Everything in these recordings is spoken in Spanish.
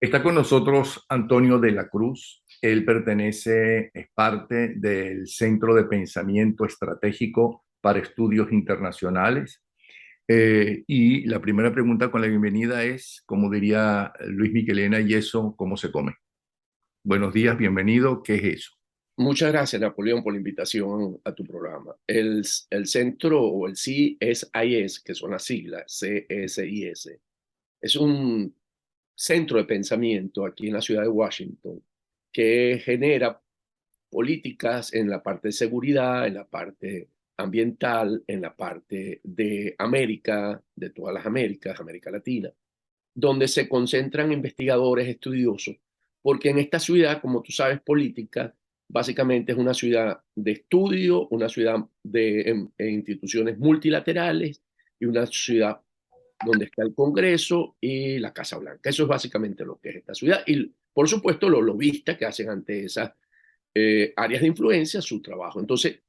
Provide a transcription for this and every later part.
Está con nosotros Antonio de la Cruz. Él es parte del Centro de Pensamiento Estratégico para Estudios Internacionales. Y la primera pregunta con la bienvenida es, como diría Luis Michelena, ¿y eso cómo se come? Buenos días, bienvenido. ¿Qué es eso? Muchas gracias, Napoleón, por la invitación a tu programa. El centro o el CSIS, que son las siglas, CSIS, es un centro de pensamiento aquí en la ciudad de Washington que genera políticas en la parte de seguridad, en la parte ambiental, en la parte de América, de todas las Américas, América Latina, donde se concentran investigadores estudiosos, porque en esta ciudad, como tú sabes, política, básicamente es una ciudad de estudio, una ciudad de instituciones multilaterales y una ciudad donde está el Congreso y la Casa Blanca. Eso es básicamente lo que es esta ciudad. Y, por supuesto, los lobistas que hacen ante esas áreas de influencia su trabajo. Entonces,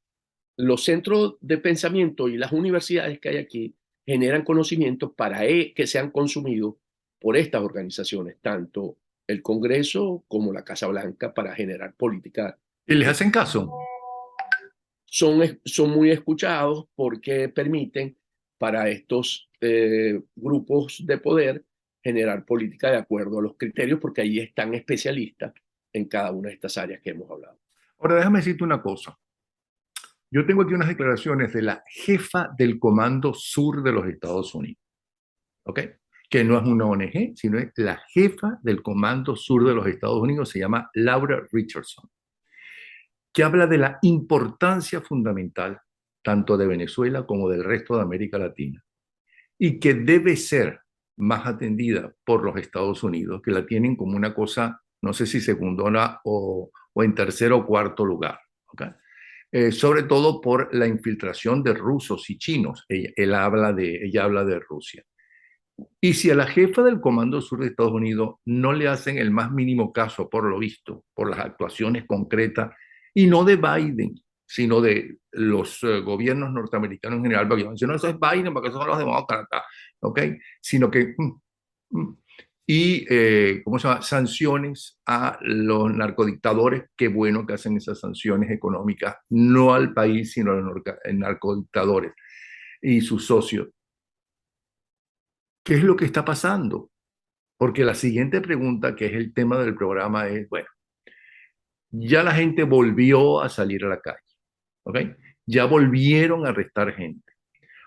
los centros de pensamiento y las universidades que hay aquí generan conocimientos para que sean consumidos por estas organizaciones, tanto el Congreso como la Casa Blanca, para generar política. ¿Y les hacen caso? Son muy escuchados porque permiten para estos grupos de poder generar política de acuerdo a los criterios, porque ahí están especialistas en cada una de estas áreas que hemos hablado. Ahora déjame decirte una cosa. Yo tengo aquí unas declaraciones de la jefa del Comando Sur de los Estados Unidos. ¿Ok? Que no es una ONG, sino es la jefa del Comando Sur de los Estados Unidos, se llama Laura Richardson, que habla de la importancia fundamental tanto de Venezuela como del resto de América Latina y que debe ser más atendida por los Estados Unidos, que la tienen como una cosa, no sé si segundona o en tercer o cuarto lugar. ¿Okay? Sobre todo por la infiltración de rusos y chinos. Ella habla de Rusia. Y si a la jefa del Comando Sur de Estados Unidos no le hacen el más mínimo caso, por lo visto, por las actuaciones concretas, y no de Biden, sino de los gobiernos norteamericanos en general, porque si no, eso es Biden, porque esos son los demócratas, ¿ok? Sino que, ¿cómo se llama? Sanciones a los narcodictadores, qué bueno que hacen esas sanciones económicas, no al país, sino a los narcodictadores y sus socios. ¿Qué es lo que está pasando? Porque la siguiente pregunta, que es el tema del programa, es, bueno, ya la gente volvió a salir a la calle, ¿ok? Ya volvieron a arrestar gente.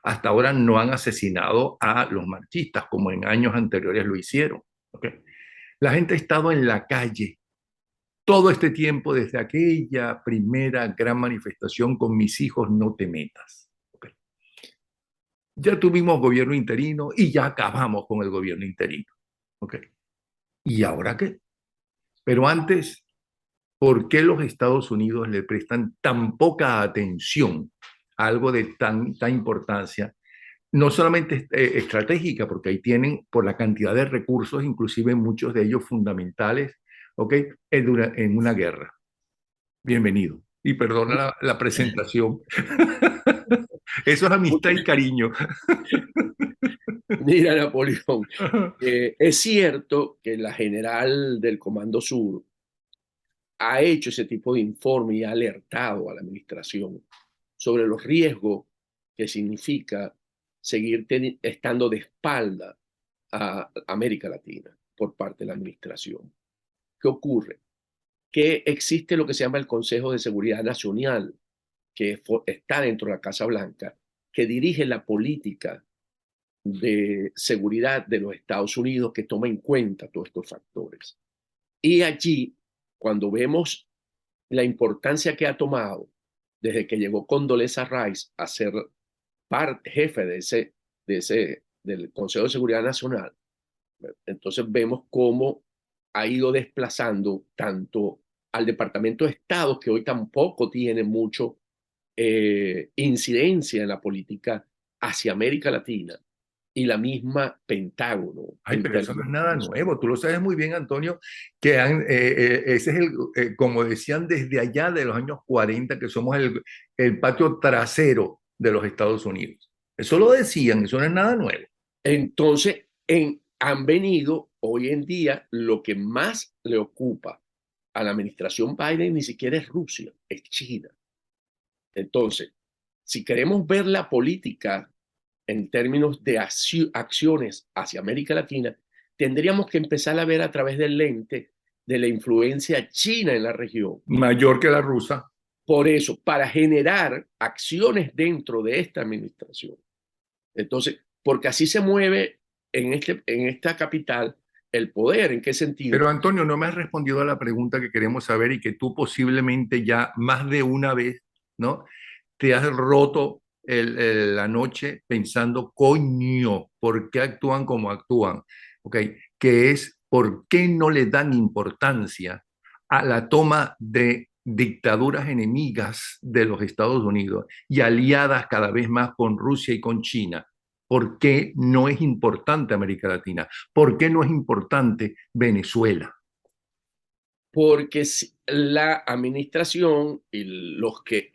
Hasta ahora no han asesinado a los marchistas como en años anteriores lo hicieron, ¿ok? La gente ha estado en la calle todo este tiempo desde aquella primera gran manifestación con mis hijos, no te metas, ¿ok? Ya tuvimos gobierno interino y ya acabamos con el gobierno interino, ¿ok? ¿Y ahora qué? Pero antes, ¿por qué los Estados Unidos le prestan tan poca atención a algo de tanta importancia? No solamente estratégica, porque ahí tienen por la cantidad de recursos, inclusive muchos de ellos fundamentales, ¿ok? En una guerra. Bienvenido. Y perdona la presentación. Eso es amistad y cariño. Mira, Napoleón, es cierto que la general del Comando Sur ha hecho ese tipo de informe y ha alertado a la administración sobre los riesgos que significa seguir estando de espalda a América Latina por parte de la administración. ¿Qué ocurre? Que existe lo que se llama el Consejo de Seguridad Nacional, que está dentro de la Casa Blanca, que dirige la política de seguridad de los Estados Unidos, que toma en cuenta todos estos factores. Y allí, cuando vemos la importancia que ha tomado desde que llegó Condoleezza Rice a ser jefe del Consejo de Seguridad Nacional, entonces vemos cómo ha ido desplazando tanto al Departamento de Estado, que hoy tampoco tiene mucho incidencia en la política hacia América Latina, y la misma Pentágono Ay, en pero eso no términos es nada internacionales. nuevo. Tú lo sabes muy bien, Antonio, que ese es como decían desde allá de los años 40, que somos el patio trasero de los Estados Unidos. Eso lo decían, eso no es nada nuevo. Entonces, han venido hoy en día lo que más le ocupa a la administración Biden ni siquiera es Rusia, es China. Entonces, si queremos ver la política en términos de acciones hacia América Latina, tendríamos que empezar a ver a través del lente de la influencia china en la región. Mayor que la rusa. Por eso, para generar acciones dentro de esta administración. Entonces, porque así se mueve en esta capital el poder. ¿En qué sentido? Pero Antonio, no me has respondido a la pregunta que queremos saber y que tú posiblemente ya más de una vez, ¿no? Te has roto la noche pensando, coño, ¿por qué actúan como actúan? ¿Ok? Que es, ¿por qué no le dan importancia a la toma de dictaduras enemigas de los Estados Unidos y aliadas cada vez más con Rusia y con China? ¿Por qué no es importante América Latina? ¿Por qué no es importante Venezuela? Porque la administración y los que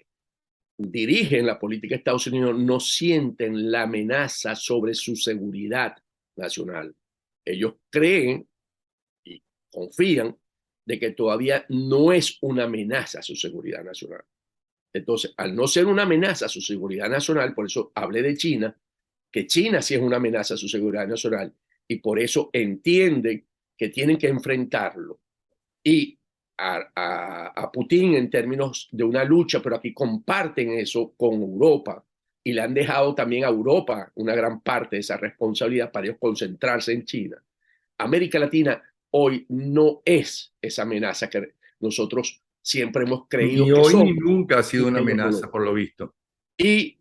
dirigen la política de Estados Unidos no sienten la amenaza sobre su seguridad nacional. Ellos creen y confían de que todavía no es una amenaza a su seguridad nacional. Entonces, al no ser una amenaza a su seguridad nacional, por eso hablé de China, que China sí es una amenaza a su seguridad nacional y por eso entienden que tienen que enfrentarlo. Y a Putin en términos de una lucha, pero aquí comparten eso con Europa y le han dejado también a Europa una gran parte de esa responsabilidad para ellos concentrarse en China. América Latina hoy no es esa amenaza que nosotros siempre hemos Ni creído que hoy ni somos nunca ha sido y una que ellos no amenaza, lo. por lo visto. Y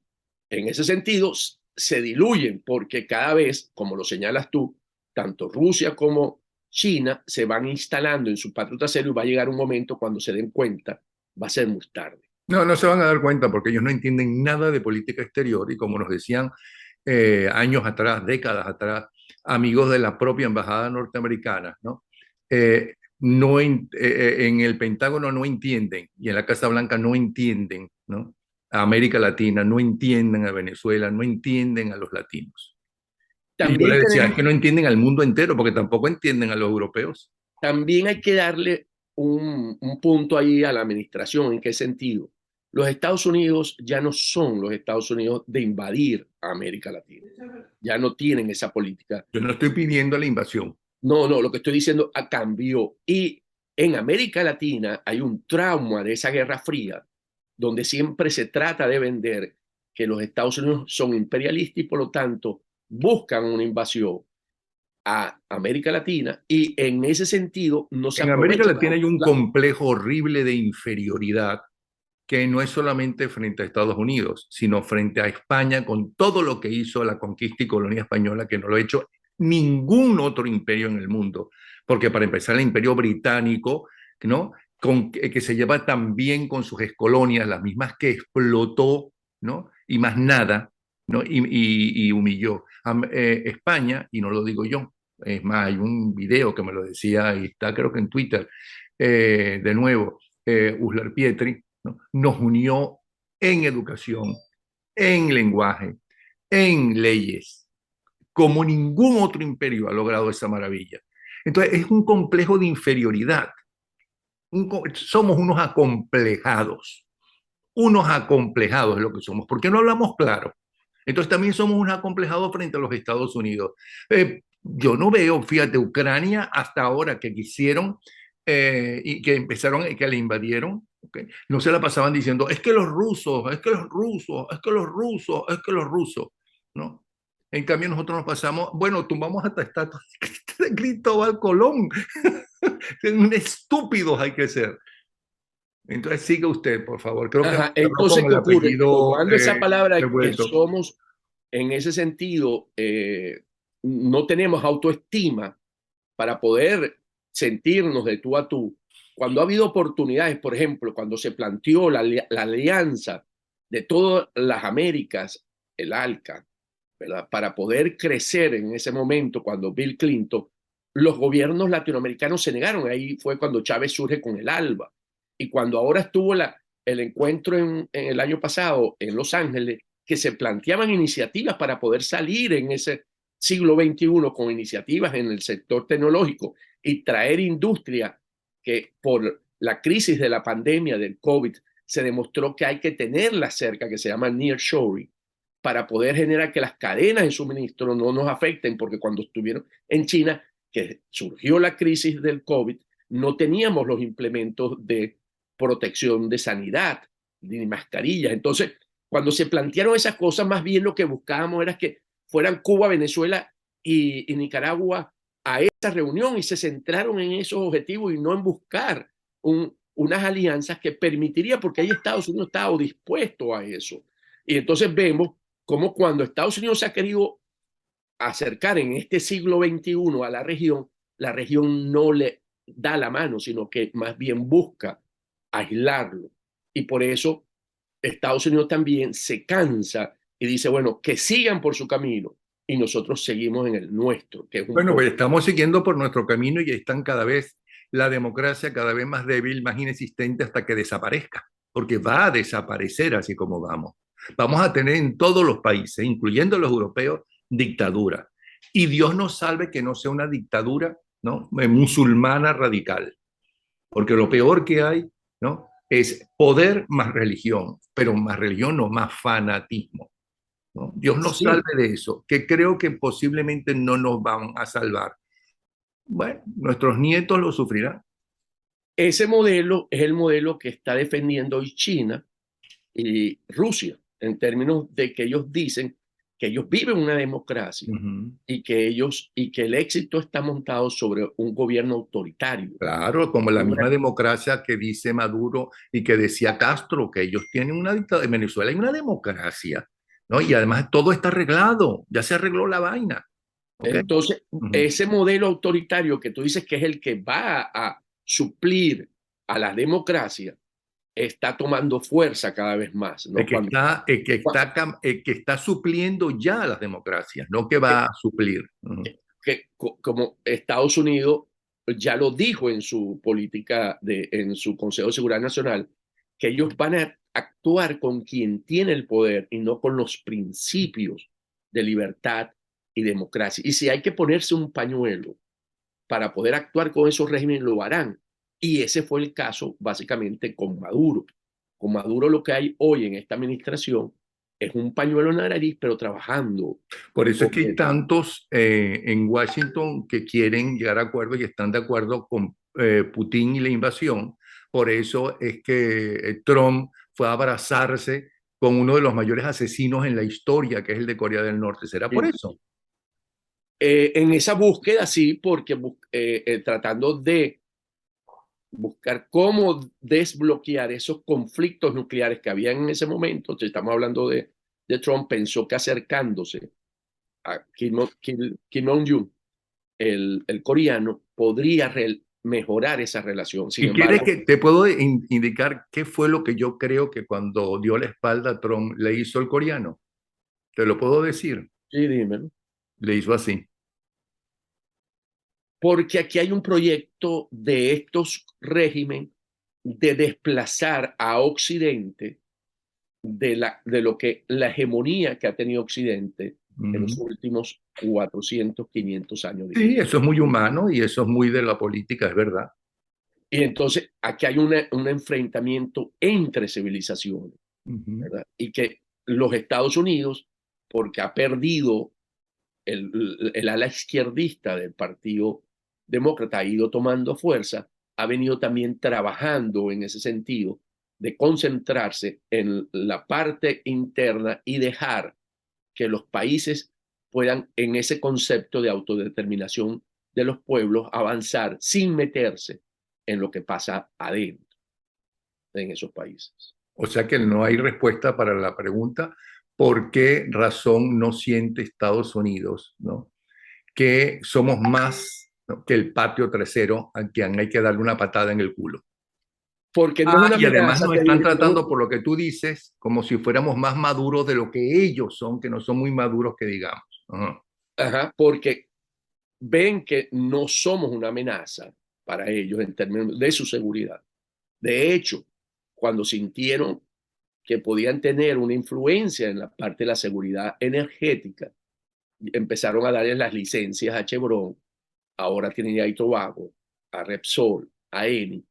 en ese sentido se diluyen porque cada vez, como lo señalas tú, tanto Rusia como China se van instalando en su patio trasero y va a llegar un momento cuando se den cuenta, va a ser muy tarde. No, no se van a dar cuenta porque ellos no entienden nada de política exterior y como nos decían años atrás, décadas atrás, amigos de la propia embajada norteamericana, ¿no? En el Pentágono no entienden y en la Casa Blanca no entienden, ¿no? A América Latina, no entienden a Venezuela, no entienden a los latinos. Y yo También le decía, es tenemos, que no entienden al mundo entero porque tampoco entienden a los europeos. también hay que darle un punto ahí a la administración. ¿En qué sentido? Los Estados Unidos ya no son los Estados Unidos de invadir a América Latina. Ya no tienen esa política. Yo no estoy pidiendo la invasión. No, no, lo que estoy diciendo a cambio. Y en América Latina hay un trauma de esa Guerra Fría, donde siempre se trata de vender que los Estados Unidos son imperialistas y por lo tanto buscan una invasión a América Latina y en ese sentido no se En América aprovechan. Latina hay un complejo horrible de inferioridad que no es solamente frente a Estados Unidos, sino frente a España con todo lo que hizo la conquista y colonia española, que no lo ha hecho ningún otro imperio en el mundo. Porque para empezar, el imperio británico, ¿no? Que se lleva tan bien con sus excolonias, las mismas que explotó, ¿no? Y más nada, ¿no? Y humilló. España, y no lo digo yo, es más, hay un video que me lo decía y está creo que en Twitter, de nuevo, Uslar Pietri, ¿no? Nos unió en educación, en lenguaje, en leyes, como ningún otro imperio ha logrado esa maravilla. Entonces, es un complejo de inferioridad. Somos unos acomplejados es lo que somos. ¿Por qué no hablamos claro? Entonces también somos unos acomplejados frente a los Estados Unidos. Yo no veo, fíjate, Ucrania hasta ahora que quisieron y que empezaron, que le invadieron, ¿okay? No se la pasaban diciendo, es que los rusos, es que los rusos, es que los rusos, es que los rusos, ¿no? En cambio nosotros nos pasamos, bueno, tumbamos hasta estatuas de Cristóbal Colón. Estúpidos hay que ser. Entonces siga usted, por favor. Creo que me Ajá, agarró con entonces, ¿qué el ocurre? apellido Tomando esa palabra que revuelto. somos, en ese sentido, no tenemos autoestima para poder sentirnos de tú a tú. Cuando ha habido oportunidades, por ejemplo, cuando se planteó la alianza de todas las Américas, el ALCA, ¿verdad? Para poder crecer en ese momento, cuando Bill Clinton, los gobiernos latinoamericanos se negaron. Ahí fue cuando Chávez surge con el ALBA. Y cuando ahora estuvo el encuentro en el año pasado en Los Ángeles, que se planteaban iniciativas para poder salir en ese siglo XXI con iniciativas en el sector tecnológico y traer industria que por la crisis de la pandemia del COVID se demostró que hay que tenerla cerca, que se llama nearshoring, para poder generar que las cadenas de suministro no nos afecten, porque cuando estuvieron en China, que surgió la crisis del COVID, no teníamos los implementos de protección de sanidad, ni mascarillas. Entonces, cuando se plantearon esas cosas, más bien lo que buscábamos era que fueran Cuba, Venezuela y Nicaragua a esa reunión y se centraron en esos objetivos y no en buscar unas alianzas que permitiría, porque ahí Estados Unidos estaba dispuesto a eso. Y entonces vemos cómo cuando Estados Unidos se ha querido acercar en este siglo XXI a la región no le da la mano, sino que más bien busca aislarlo. Y por eso Estados Unidos también se cansa y dice, bueno, que sigan por su camino y nosotros seguimos en el nuestro, que es un Bueno, pues poco. estamos siguiendo por nuestro camino y están cada vez, la democracia cada vez más débil, más inexistente hasta que desaparezca, porque va a desaparecer así como vamos. Vamos a tener en todos los países, incluyendo los europeos, dictadura. Y Dios nos salve que no sea una dictadura, ¿no? Musulmana radical, porque lo peor que hay, ¿no? Es poder más religión, pero más religión no más fanatismo, ¿no? Dios nos salve Sí, de eso, que creo que posiblemente no nos van a salvar. Bueno, nuestros nietos lo sufrirán. ese modelo es el modelo que está defendiendo hoy China y Rusia, en términos de que ellos dicen que ellos viven una democracia Ujú. y que el éxito está montado sobre un gobierno autoritario. Claro, como la misma democracia que dice Maduro y que decía Castro, que ellos tienen una dictadura. En Venezuela hay una democracia, ¿no? Y además todo está arreglado, ya se arregló la vaina, ¿ok? Entonces, Ujú. ese modelo autoritario que tú dices que es el que va a suplir a la democracia, está tomando fuerza cada vez más, El ¿no? que está, el que está, el que está supliendo ya a las democracias, no que va a suplir. Ujú. Como Estados Unidos ya lo dijo en su política, en su Consejo de Seguridad Nacional, que ellos van a actuar con quien tiene el poder y no con los principios de libertad y democracia. Y si hay que ponerse un pañuelo para poder actuar con esos regímenes, lo harán. Y ese fue el caso básicamente con Maduro. Con Maduro lo que hay hoy en esta administración es un pañuelo en la nariz, pero trabajando Por eso es con que hay él. tantos en Washington que quieren llegar a acuerdos y están de acuerdo con Putin y la invasión. Por eso es que Trump fue a abrazarse con uno de los mayores asesinos en la historia, que es el de Corea del Norte. ¿Será por eso? En esa búsqueda, sí, porque tratando de buscar cómo desbloquear esos conflictos nucleares que había en ese momento, si estamos hablando de Trump, pensó que acercándose a Kim Jong-un, el coreano, podría mejorar esa relación. Sin ¿Y quieres embargo, que te puedo indicar qué fue lo que yo creo que cuando dio la espalda a Trump le hizo el coreano? Te lo puedo decir. sí, dímelo, Le hizo así. porque aquí hay un proyecto de estos regímenes de desplazar a Occidente de lo que la hegemonía que ha tenido Occidente en los Ujú. últimos 400, 500 años, Sí, diría. eso es muy humano y eso es muy de la política, es verdad. Y entonces aquí hay un enfrentamiento entre civilizaciones, Ujú. ¿verdad? Y que los Estados Unidos, porque ha perdido el ala izquierdista del Partido Demócrata, ha ido tomando fuerza, ha venido también trabajando en ese sentido de concentrarse en la parte interna y dejar que los países puedan, en ese concepto de autodeterminación de los pueblos, avanzar sin meterse en lo que pasa adentro en esos países. O sea que no hay respuesta para la pregunta por qué razón no siente Estados Unidos, ¿no? Que somos más, ¿no?, que el patio trasero a quien hay que darle una patada en el culo. Porque no es Ah, una y además amenaza, nos te están diré, tratando, por lo que tú dices, como si fuéramos más maduros de lo que ellos son, que no son muy maduros que digamos. Ajá. ajá, porque ven que no somos una amenaza para ellos en términos de su seguridad. De hecho, cuando sintieron que podían tener una influencia en la parte de la seguridad energética empezaron a darle las licencias a Chevron, ahora a Trinidad y Tobago, a Repsol, a Eni,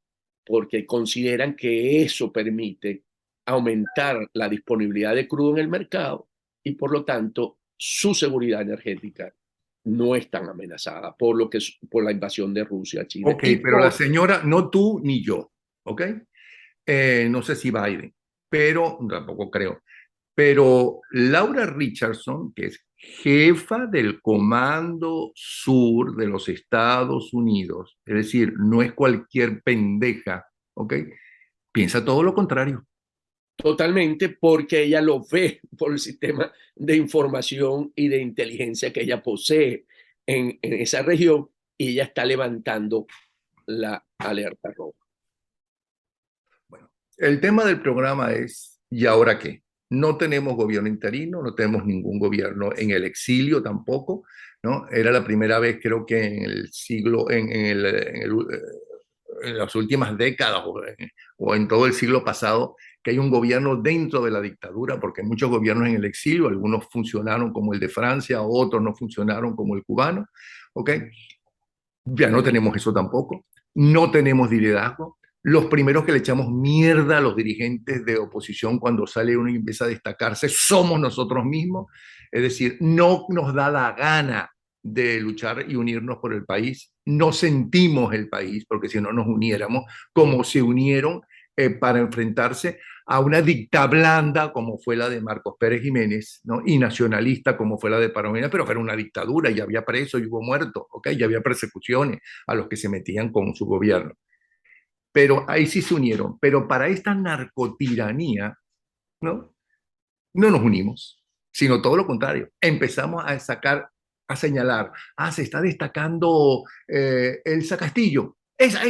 porque consideran que eso permite aumentar la disponibilidad de crudo en el mercado y por lo tanto su seguridad energética no es tan amenazada por la invasión de Rusia a China. Ok, pero la señora, no tú ni yo, ¿ok? No sé si Biden, pero tampoco creo. Pero Laura Richardson, que es jefa del Comando Sur de los Estados Unidos, es decir, no es cualquier pendeja, ¿ok? Piensa todo lo contrario. Totalmente, porque ella lo ve por el sistema de información y de inteligencia que ella posee en esa región y ella está levantando la alerta roja. Bueno, el tema del programa es, ¿y ahora qué? No tenemos gobierno interino, no tenemos ningún gobierno en el exilio tampoco, ¿no? Era la primera vez, creo que en el siglo, en las últimas décadas o en todo el siglo pasado, que hay un gobierno dentro de la dictadura, porque hay muchos gobiernos en el exilio, algunos funcionaron como el de Francia, otros no funcionaron como el cubano, ¿ok? Ya no tenemos eso tampoco, no tenemos liderazgo. Los primeros que le echamos mierda a los dirigentes de oposición cuando sale uno y empieza a destacarse somos nosotros mismos. Es decir, no nos da la gana de luchar y unirnos por el país. No sentimos el país, porque si no nos uniéramos como se unieron para enfrentarse a una dicta blanda como fue la de Marcos Pérez Jiménez, ¿no? Y nacionalista como fue la de Palomino, pero era una dictadura y había presos y hubo muertos, ¿ok? Y había persecuciones a los que se metían con su gobierno. Pero ahí sí se unieron. Pero para esta narcotiranía, ¿no? No nos unimos, sino todo lo contrario. Empezamos a sacar, a señalar, se está destacando Elsa Castillo. Esa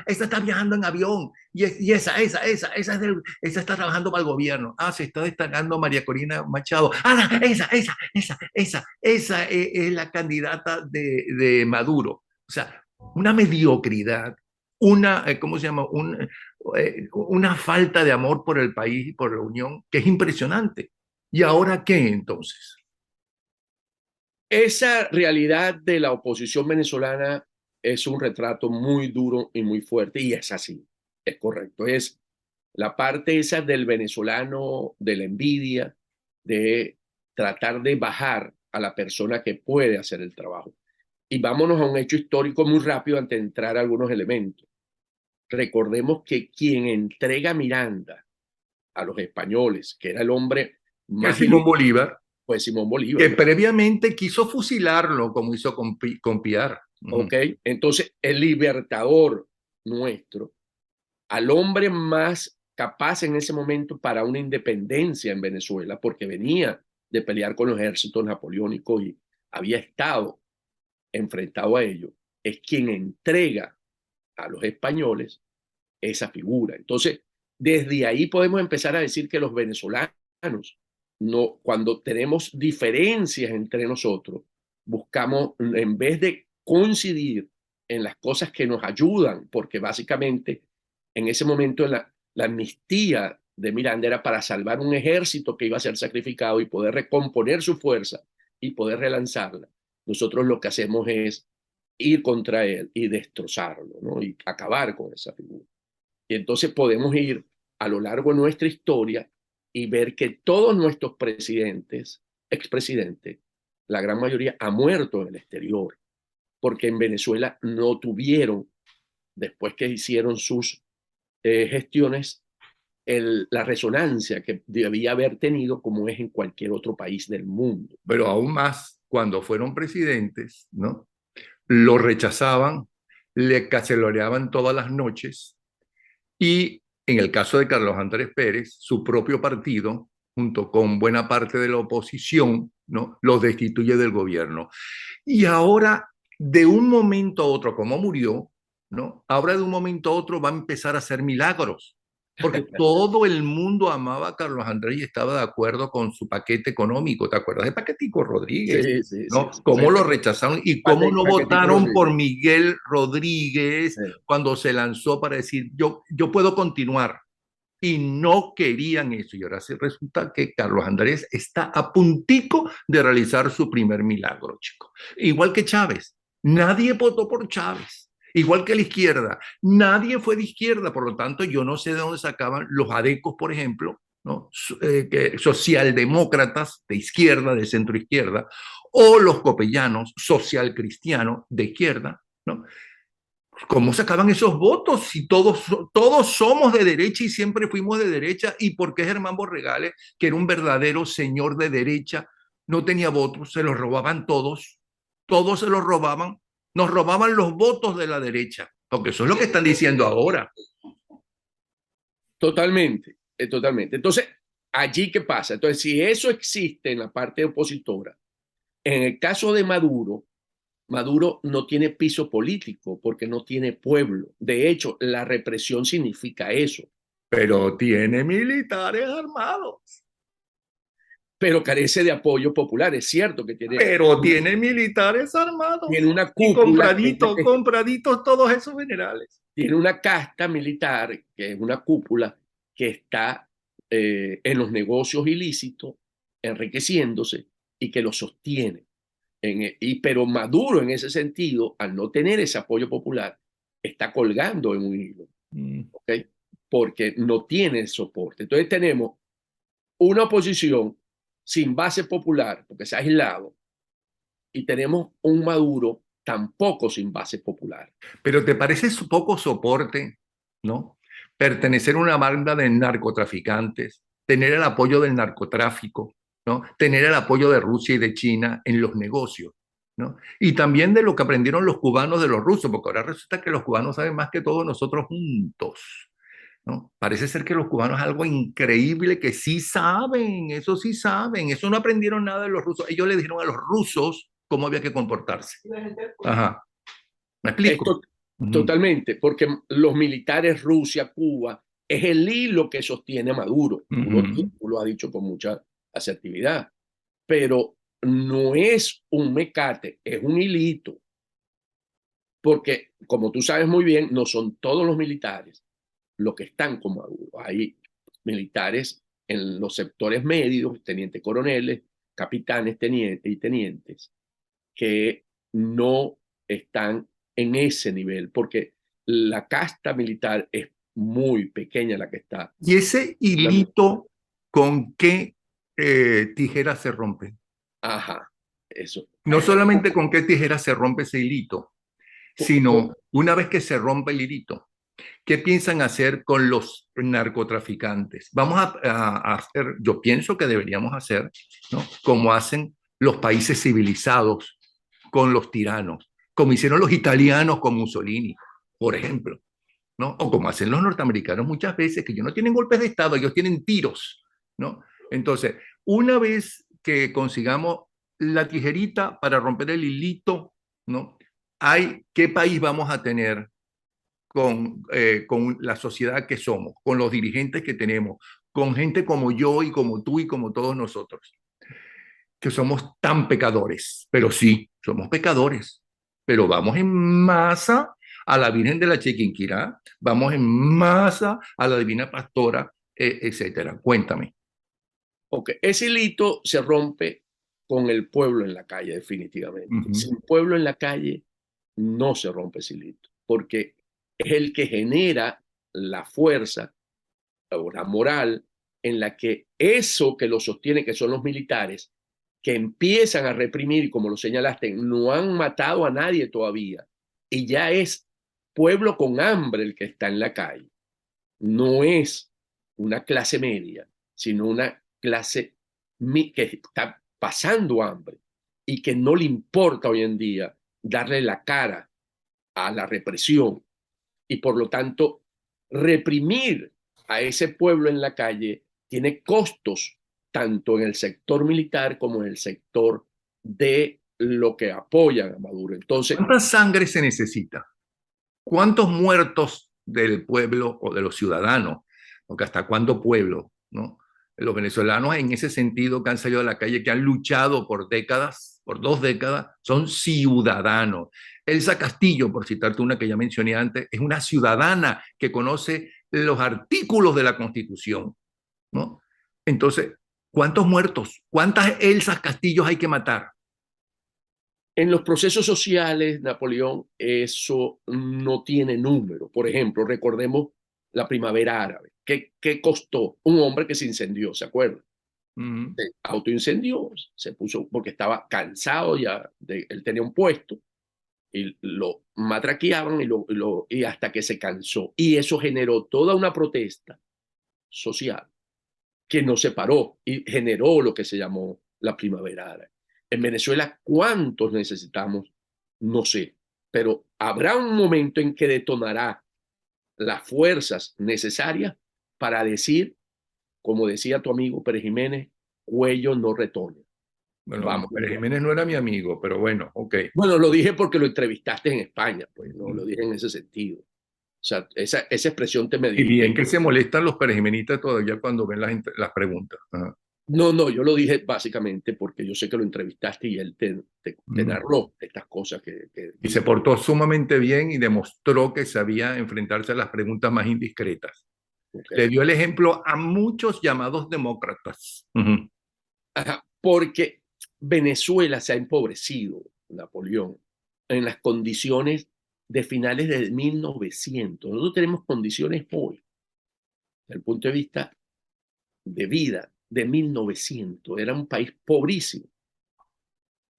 está viajando en avión. Y esa está trabajando para el gobierno. Se está destacando María Corina Machado. Esa es la candidata de Maduro. O sea, una mediocridad, ¿cómo se llama? Una falta de amor por el país y por la Unión que es impresionante. ¿Y ahora qué entonces? Esa realidad de la oposición venezolana es un retrato muy duro y muy fuerte, y es así, es correcto. Es la parte esa del venezolano, de la envidia, de tratar de bajar a la persona que puede hacer el trabajo. Y vámonos a un hecho histórico muy rápido antes de entrar a algunos elementos. Recordemos que quien entrega Miranda a los españoles, que era el hombre Que es más Simón ilustre, Bolívar, fue Simón que Bolívar. previamente quiso fusilarlo, como hizo con Piar. ¿Ok? Entonces, el libertador nuestro, al hombre más capaz en ese momento para una independencia en Venezuela, porque venía de pelear con los ejércitos napoleónicos y había estado enfrentado a ellos, es quien entrega a los españoles esa figura. Entonces, desde ahí podemos empezar a decir que los venezolanos, no, cuando tenemos diferencias entre nosotros, buscamos, en vez de coincidir en las cosas que nos ayudan, porque básicamente en ese momento la amnistía de Miranda era para salvar un ejército que iba a ser sacrificado y poder recomponer su fuerza y poder relanzarla. Nosotros lo que hacemos es ir contra él y destrozarlo, ¿no? Y acabar con esa figura. Y entonces podemos ir a lo largo de nuestra historia y ver que todos nuestros presidentes, expresidentes, la gran mayoría ha muerto en el exterior, porque en Venezuela no tuvieron, después que hicieron sus gestiones, la resonancia que debía haber tenido como es en cualquier otro país del mundo. Pero aún más, cuando fueron presidentes, ¿no? Lo rechazaban, le caceroleaban todas las noches y en el caso de Carlos Andrés Pérez, su propio partido, junto con buena parte de la oposición, ¿no? Los destituye del gobierno. Y ahora, de un momento a otro, como murió, ¿no? Ahora de un momento a otro va a empezar a hacer milagros, porque todo el mundo amaba a Carlos Andrés y estaba de acuerdo con su paquete económico. ¿Te acuerdas de Paquetico Rodríguez? Sí, sí, sí, ¿No? sí. ¿Cómo lo rechazaron y cómo no Paquetico votaron por Rodríguez. Miguel Rodríguez Sí. cuando se lanzó para decir, yo puedo continuar? y no querían eso. Y ahora resulta que Carlos Andrés está a puntico de realizar su primer milagro, chico. Igual que Chávez. Nadie votó por Chávez. Igual que la izquierda. Nadie fue de izquierda. Por lo tanto, yo no sé de dónde sacaban los adecos, por ejemplo, ¿no? Socialdemócratas de izquierda, de centro izquierda, o los copellanos social cristianos de izquierda, ¿no? ¿Cómo sacaban esos votos si todos somos de derecha y siempre fuimos de derecha? ¿Y por qué Germán Borregales, que era un verdadero señor de derecha, no tenía votos? Se los robaban todos se los robaban, nos robaban los votos de la derecha, porque eso es lo que están diciendo ahora. Totalmente, totalmente. Entonces, allí qué pasa. Entonces, si eso existe en la parte opositora, en el caso de Maduro, Maduro no tiene piso político porque no tiene pueblo. De hecho, la represión significa eso. Pero tiene militares armados. Pero carece de apoyo popular. Es cierto que Pero tiene militares armados. tiene una Y cúpula, compraditos todos esos generales. tiene una casta militar, que es una cúpula, que está en los negocios ilícitos, enriqueciéndose y que lo sostiene. Pero Maduro, en ese sentido, al no tener ese apoyo popular, está colgando en un hilo, ¿ok? Porque no tiene soporte. Entonces tenemos una oposición sin base popular, porque se ha aislado, y tenemos un Maduro tampoco sin base popular. Pero ¿te parece poco soporte, no? Pertenecer a una banda de narcotraficantes, tener el apoyo del narcotráfico, ¿no? Tener el apoyo de Rusia y de China en los negocios, ¿no? Y también de lo que aprendieron los cubanos de los rusos, porque ahora resulta que los cubanos saben más que todos nosotros juntos, ¿no? Parece ser que los cubanos es algo increíble que sí saben, eso no aprendieron nada de los rusos. Ellos le dijeron a los rusos cómo había que comportarse. Ajá, ¿me explico? Esto totalmente, porque los militares, Rusia, Cuba, es el hilo que sostiene a Maduro. Tú lo has dicho con mucha asertividad, pero no es un mecate, es un hilito, porque como tú sabes muy bien, no son todos los militares los que están con Maduro. Hay militares en los sectores medios, tenientes coroneles, capitanes, tenientes y tenientes, que no están en ese nivel, porque la casta militar es muy pequeña la que está. ¿Y ese hilito con qué tijera se rompe? Ajá, eso. No solamente con qué tijera se rompe ese hilito, sino una vez que se rompe el hilito, ¿qué piensan hacer con los narcotraficantes? Vamos a hacer, yo pienso que deberíamos hacer, ¿no? Como hacen los países civilizados con los tiranos, como hicieron los italianos con Mussolini, por ejemplo, ¿no? O como hacen los norteamericanos muchas veces, que ellos no tienen golpes de Estado, ellos tienen tiros, ¿no? Entonces, una vez que consigamos la tijerita para romper el hilito, ¿no? ¿Qué país vamos a tener con la sociedad que somos, con los dirigentes que tenemos, con gente como yo y como tú y como todos nosotros, que somos tan pecadores? Pero sí, somos pecadores, pero vamos en masa a la Virgen de la Chiquinquirá, vamos en masa a la Divina Pastora, etcétera. Cuéntame. Ok, ese hilito se rompe con el pueblo en la calle, definitivamente. Sin pueblo en la calle no se rompe ese hilito, porque es el que genera la fuerza o la moral en la que eso que lo sostiene, que son los militares, que empiezan a reprimir, como lo señalaste, no han matado a nadie todavía, y ya es pueblo con hambre el que está en la calle. No es una clase media, sino una clase que está pasando hambre y que no le importa hoy en día darle la cara a la represión y por lo tanto reprimir a ese pueblo en la calle tiene costos tanto en el sector militar como en el sector de lo que apoyan a Maduro. Entonces, ¿cuánta sangre se necesita? ¿Cuántos muertos del pueblo o de los ciudadanos? Porque hasta cuánto pueblo, ¿no? Los venezolanos en ese sentido que han salido a la calle, que han luchado por décadas, por 2 décadas, son ciudadanos. Elsa Castillo, por citarte una que ya mencioné antes, es una ciudadana que conoce los artículos de la Constitución, ¿no? Entonces, ¿cuántos muertos? ¿Cuántas Elsas Castillos hay que matar? En los procesos sociales, Napoleón, eso no tiene número. Por ejemplo, recordemos la primavera árabe. ¿Qué costó? Un hombre que se incendió, ¿se acuerdan? Mm. Se autoincendió, se puso porque estaba cansado ya, él tenía un puesto y lo matraqueaban y hasta que se cansó. Y eso generó toda una protesta social que no se paró y generó lo que se llamó la primavera árabe. En Venezuela, ¿cuántos necesitamos? No sé, pero habrá un momento en que detonará las fuerzas necesarias para decir, como decía tu amigo Pérez Jiménez, cuello no retoña. Bueno, Vamos. Pérez Jiménez no era mi amigo, pero bueno, ok. Bueno, lo dije porque lo entrevistaste en España, pues no lo dije en ese sentido. O sea, esa expresión te me Y bien dijiste. que se molestan los perejimenitas todavía cuando ven las preguntas. Ajá. No, no, yo lo dije básicamente porque yo sé que lo entrevistaste y él te Mm. narró estas cosas que Y se dijo. portó sumamente bien y demostró que sabía enfrentarse a las preguntas más indiscretas. Le Okay. dio el ejemplo a muchos llamados demócratas. Ujú. Ajá, porque Venezuela se ha empobrecido, Napoleón, en las condiciones de finales de 1900. Nosotros tenemos condiciones hoy, desde el punto de vista de vida, de 1900. Era un país pobrísimo,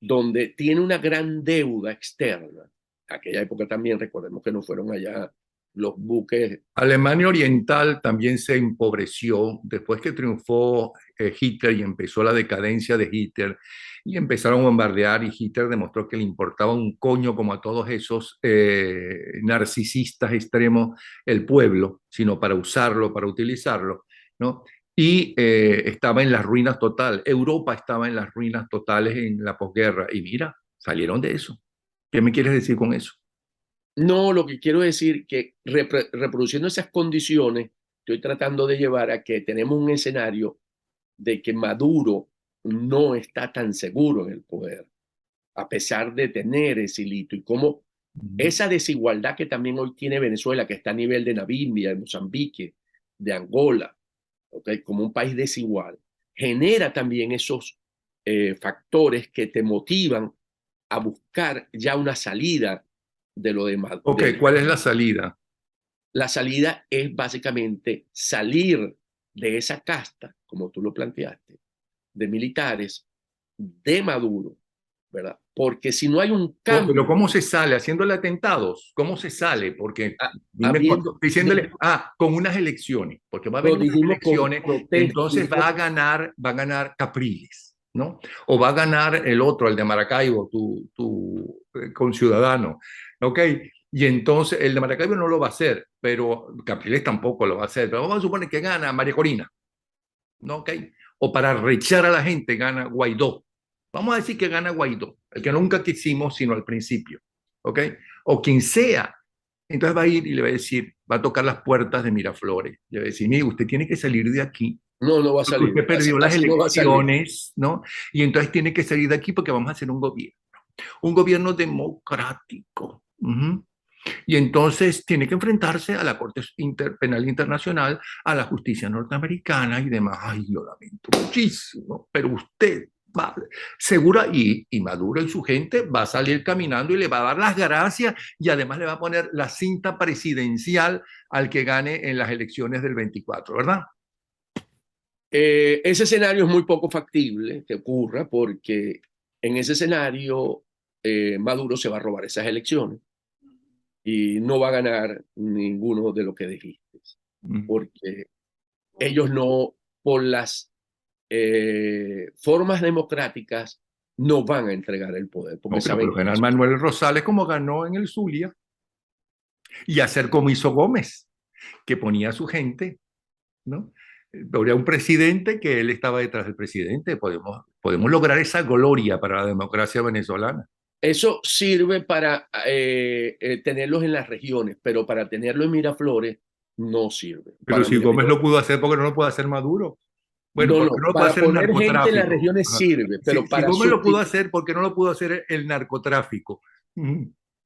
donde tiene una gran deuda externa. Aquella época también, recordemos que no fueron allá los buques. Alemania Oriental también se empobreció después que triunfó Hitler y empezó la decadencia de Hitler y empezaron a bombardear y Hitler demostró que le importaba un coño como a todos esos narcisistas extremos el pueblo, sino para usarlo, para utilizarlo, ¿no? Y estaba en las ruinas total. Europa estaba en las ruinas totales en la posguerra y mira, salieron de eso. ¿Qué me quieres decir con eso? No, lo que quiero decir que reproduciendo esas condiciones, estoy tratando de llevar a que tenemos un escenario de que Maduro no está tan seguro en el poder, a pesar de tener ese hito, y cómo esa desigualdad que también hoy tiene Venezuela, que está a nivel de Namibia, de Mozambique, de Angola, ¿okay? Como un país desigual, genera también esos factores que te motivan a buscar ya una salida de lo demás. Ok, ¿cuál es la salida? La salida es básicamente salir de esa casta, como tú lo planteaste, de militares de Maduro, ¿verdad? Porque si no hay un Pero cambio, ¿cómo se sale? Haciéndole atentados. ¿Cómo se sale? Porque dime, habiendo, diciéndole, con unas elecciones, porque va a lo haber unas dijimos con elecciones, protesta, entonces va a ganar Capriles, ¿no? O va a ganar el otro, el de Maracaibo, tu conciudadano, ¿ok? Y entonces el de Maracaibo no lo va a hacer, pero Capriles tampoco lo va a hacer. Pero vamos a suponer que gana María Corina, ¿no? ¿Ok? O para rechar a la gente gana Guaidó. Vamos a decir que gana Guaidó, el que nunca quisimos sino al principio, ¿ok? O quien sea. Entonces va a ir y le va a decir, va a tocar las puertas de Miraflores. Le va a decir, mire, usted tiene que salir de aquí, no, no va a porque salir, usted perdió las así no va a salir. elecciones, ¿no? Y entonces tiene que salir de aquí porque vamos a hacer un gobierno democrático. Uh-huh. Y entonces tiene que enfrentarse a la Corte Penal Internacional, a la justicia norteamericana y demás. Ay, lo lamento muchísimo, pero usted va, segura, y Maduro y su gente va a salir caminando y le va a dar las gracias y además le va a poner la cinta presidencial al que gane en las elecciones del 24, ¿verdad? Ese escenario es muy poco factible que ocurra porque en ese escenario Maduro se va a robar esas elecciones y no va a ganar ninguno de lo que dijiste, Mm. porque ellos no, por las formas democráticas, no van a entregar el poder, porque No, pero por saben lo que general Manuel Rosales como ganó en el Zulia y hacer como hizo Gómez, que ponía a su gente, ¿no? Habría un presidente que él estaba detrás del presidente. Podemos lograr esa gloria para la democracia venezolana. eso sirve para tenerlos en las regiones, pero para tenerlo en Miraflores no sirve. Pero Para si Gómez Miraflores, lo pudo hacer, ¿por qué no lo puede hacer Maduro? Bueno, no, ¿por qué no, no lo puede para hacer el poner gente en las narcotráfico? regiones Ajá. sirve, pero Si para Gómez lo pudo sustituir, hacer, ¿por qué no lo pudo hacer el narcotráfico?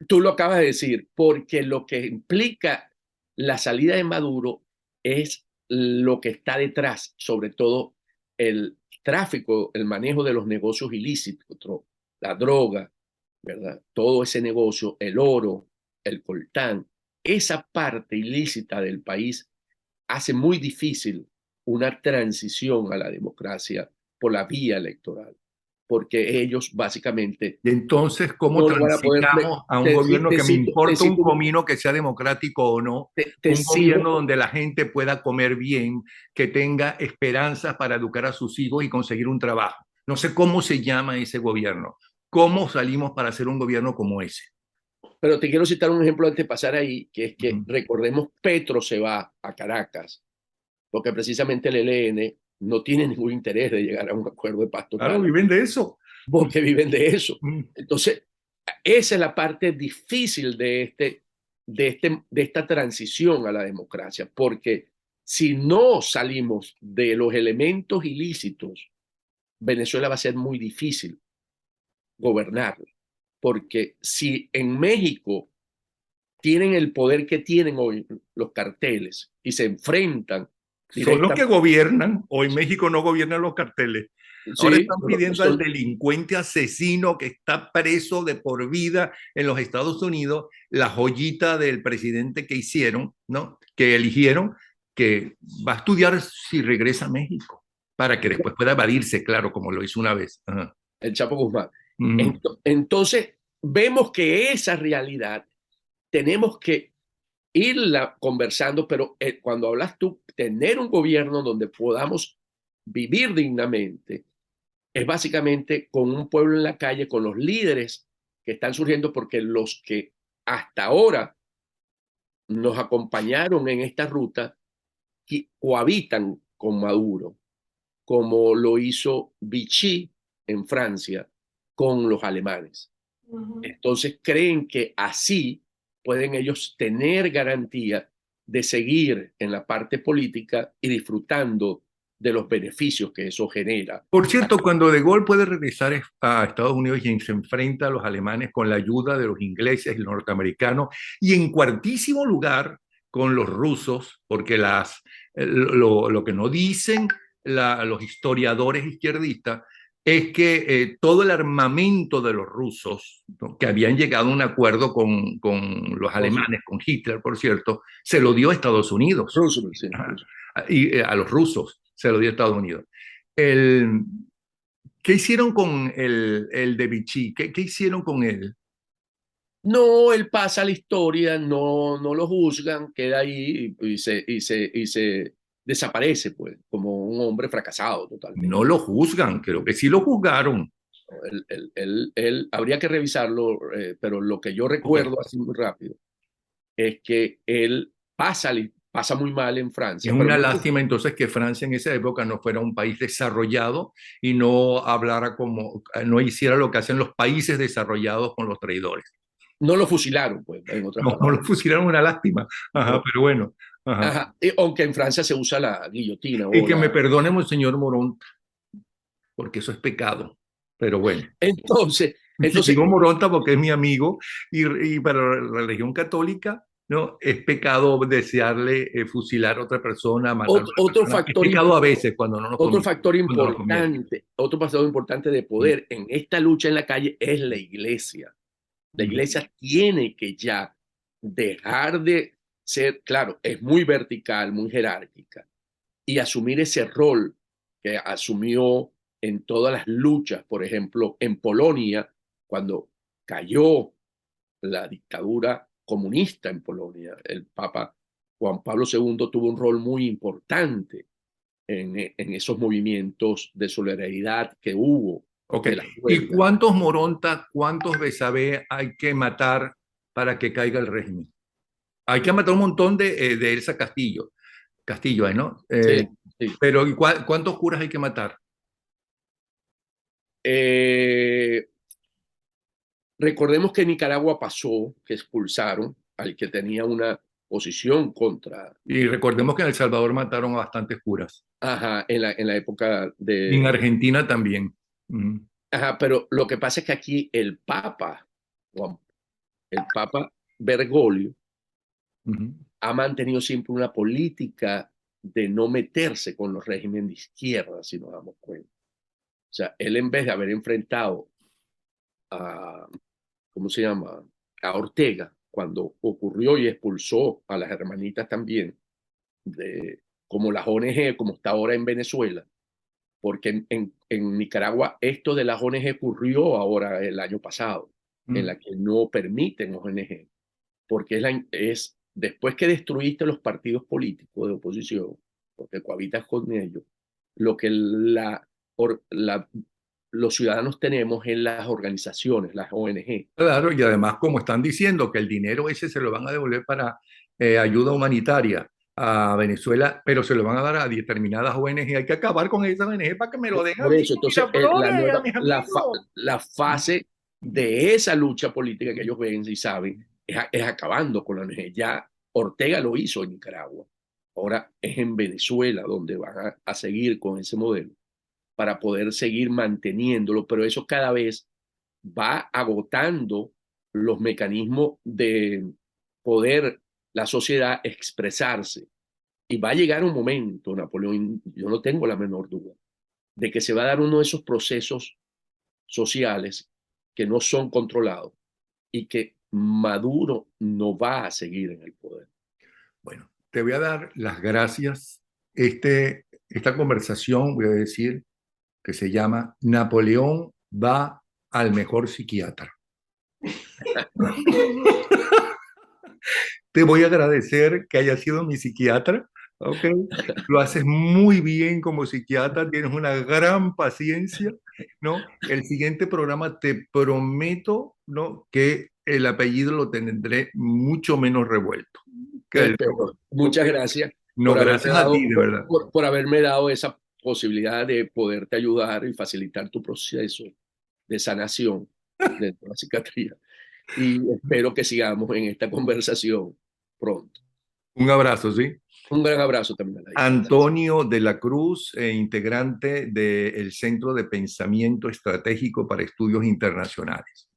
tú lo acabas de decir, porque lo que implica la salida de Maduro es lo que está detrás, sobre todo el tráfico, el manejo de los negocios ilícitos, la droga, ¿verdad? Todo ese negocio, el oro, el coltán, esa parte ilícita del país hace muy difícil una transición a la democracia por la vía electoral, porque ellos básicamente Y entonces, ¿cómo no lo van a poder. transitamos a un gobierno que me importa un comino que sea democrático o no? Te Un gobierno sirvo, donde la gente pueda comer bien, que tenga esperanzas para educar a sus hijos y conseguir un trabajo. No sé cómo se llama ese gobierno. ¿Cómo salimos para hacer un gobierno como ese? pero te quiero citar un ejemplo antes de pasar ahí, que es que Ujú. recordemos, Petro se va a Caracas, porque precisamente el ELN no tiene ningún interés de llegar a un acuerdo de paz Claro, total, viven de eso. porque viven de eso. Mm. Entonces, esa es la parte difícil de esta transición a la democracia, porque si no salimos de los elementos ilícitos, Venezuela va a ser muy difícil gobernar, porque si en México tienen el poder que tienen hoy los carteles y se enfrentan Son los que directamente, gobiernan. Hoy México no gobiernan los carteles. Ahora sí, están pidiendo al delincuente asesino que está preso de por vida en los Estados Unidos la joyita del presidente que hicieron, ¿no? Que eligieron, que va a estudiar si regresa a México para que después pueda evadirse, claro, como lo hizo una vez. Ajá. el Chapo Guzmán. Mm. Entonces, vemos que esa realidad tenemos que irla conversando, pero cuando hablas tú, tener un gobierno donde podamos vivir dignamente, es básicamente con un pueblo en la calle, con los líderes que están surgiendo, porque los que hasta ahora nos acompañaron en esta ruta cohabitan con Maduro, como lo hizo Vichy en Francia con los alemanes. Entonces creen que así pueden ellos tener garantía de seguir en la parte política y disfrutando de los beneficios que eso genera. Por cierto, cuando De Gaulle puede regresar a Estados Unidos y se enfrenta a los alemanes con la ayuda de los ingleses y los norteamericanos, y en cuartísimo lugar con los rusos, porque lo que no dicen los historiadores izquierdistas es que todo el armamento de los rusos, ¿no? Que habían llegado a un acuerdo con los alemanes, con Hitler, por cierto, se lo dio a Estados Unidos. Roosevelt, sí, Ajá. Roosevelt. Y a los rusos se lo dio a Estados Unidos. El, ¿Qué hicieron con el de Vichy? ¿Qué hicieron con él? No, él pasa a la historia, no, no lo juzgan, queda ahí y se desaparece, pues, como un hombre fracasado totalmente. No lo juzgan, creo que sí lo juzgaron. Él habría que revisarlo, pero lo que yo Okay. recuerdo así muy rápido es que él pasa muy mal en Es Francia, pero una no, lástima entonces que Francia en esa época no fuera un país desarrollado y no hablara como, no hiciera lo que hacen los países desarrollados con los traidores. no lo fusilaron, pues, en otras No, no palabras. lo fusilaron, una lástima. Ajá, No. pero bueno. Ajá. Ajá. Aunque en Francia se usa la guillotina Y o que me la. perdone, Monseñor Morón, porque eso es pecado. Pero bueno. Y Entonces, digo Moronta porque es mi amigo y para la religión católica, ¿no? Es pecado desearle fusilar a otra persona, matar a otra otro persona. Es factor, pecado a veces cuando no nos otro conviene. factor Cuando nos conviene. importante, otro factor importante de Mm, poder en esta lucha en la calle es la iglesia. La mm. iglesia tiene que ya dejar de ser, claro, es muy vertical, muy jerárquica, y asumir ese rol que asumió en todas las luchas, por ejemplo, en Polonia, cuando cayó la dictadura comunista en Polonia, el Papa Juan Pablo II tuvo un rol muy importante en esos movimientos de solidaridad que hubo Ok. de las ¿Y huelgas. cuántos Moronta, cuántos Besabé hay que matar para que caiga el régimen? Hay que matar un montón de Elsa Castillo. Castillo, ¿no? Sí, sí. Pero ¿cuántos curas hay que matar? Eh, Recordemos que Nicaragua pasó, que expulsaron al que tenía una posición contra, Y recordemos que en El Salvador mataron a bastantes curas. ajá, en la época Y en de, Argentina también. Mm, ajá, pero lo que pasa es que aquí el Papa Bergoglio mm. ha mantenido siempre una política de no meterse con los regímenes de izquierda, si nos damos cuenta. O sea, él en vez de haber enfrentado a, ¿cómo se llama? A Ortega, cuando ocurrió y expulsó a las hermanitas también, como las ONG, como está ahora en Venezuela, porque en Nicaragua esto de las ONG ocurrió ahora el año pasado, en la que no permiten ONG, porque es después que destruiste los partidos políticos de oposición, porque cohabitas con ellos, lo que los ciudadanos tenemos en las organizaciones, las ONG. Claro, y además, como están diciendo que el dinero ese se lo van a devolver para ayuda humanitaria a Venezuela, pero se lo van a dar a determinadas ONG, hay que acabar con esas ONG para que me lo den a Por mí, eso, entonces, Miraflores, a mis amigos. la fase de esa lucha política que ellos ven y saben es acabando con la ONG. Ya Ortega lo hizo en Nicaragua. Ahora es en Venezuela donde van a seguir con ese modelo para poder seguir manteniéndolo, pero eso cada vez va agotando los mecanismos de poder la sociedad expresarse. Y va a llegar un momento, Napoleón, yo no tengo la menor duda, de que se va a dar uno de esos procesos sociales que no son controlados y que Maduro no va a seguir en el poder. Bueno, te voy a dar las gracias. Esta conversación, voy a decir, que se llama Napoleón va al mejor psiquiatra. Te voy a agradecer que hayas sido mi psiquiatra, ¿ok? Lo haces muy bien como psiquiatra, tienes una gran paciencia, ¿no? El siguiente programa te prometo, ¿no? Que el apellido lo tendré mucho menos revuelto que el Pero ¿ok? muchas gracias No, gracias a ti, de verdad. por haberme dado esa posibilidad de poderte ayudar y facilitar tu proceso de sanación de la psiquiatría. Y espero que sigamos en esta conversación pronto. Un abrazo, ¿sí? Un gran abrazo también a la distancia. Antonio de la Cruz, integrante del Centro de Pensamiento Estratégico para Estudios Internacionales.